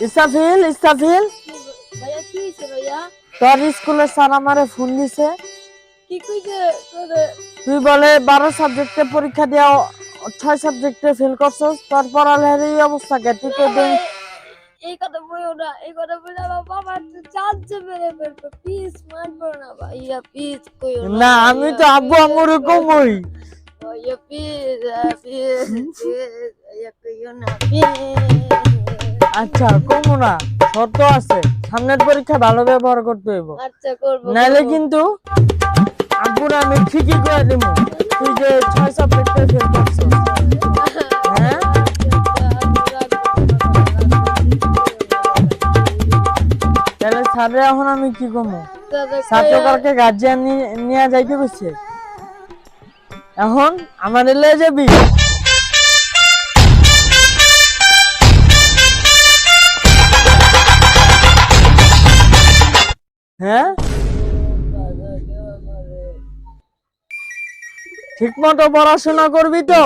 ইস্তাফিল ইস্তাফিল ভাইয়া কি হইছে ভাইয়া? তোর স্কুলের স্যার আমারে ফোন দিছে। কি কইছে তোরে? তুই বলে 12 সাবজেক্টে পরীক্ষা দিয়া 6 সাবজেক্টে ফেল করছস, তোর পড়ালেখার এই অবস্থা কে? তুই কে দিন এই কথা বইও না, এই কথা বলে আমার বাবা চাচ্ছে মেরে ফেলবে। প্লিজ মারবো না ভাইয়া, প্লিজ কইও না। না, আমি তো আব্বু আম্মুর কমই। ভাইয়া প্লিজ, ভাইয়া কইও না প্লিজ। আচ্ছা কমু না, শর্ত আছে, সামনের পরীক্ষা ভালো ব্যবহার করতে হইব, আচ্ছা করবো। নাইলে কিন্তু আব্বুর আমি ঠিকই করে দিব তুই যে 6 সাবজেক্টে ফেল করছস। হ্যাঁ, তাহলে স্যারে এখন আমি কি কমু? ছাত্রকারকে গার্জিয়ান নিয়ে যাইতে বসছে, এখন আমার এলে যাবি? হ্যাঁ, ঠিক মতো পড়াশোনা করবি তো?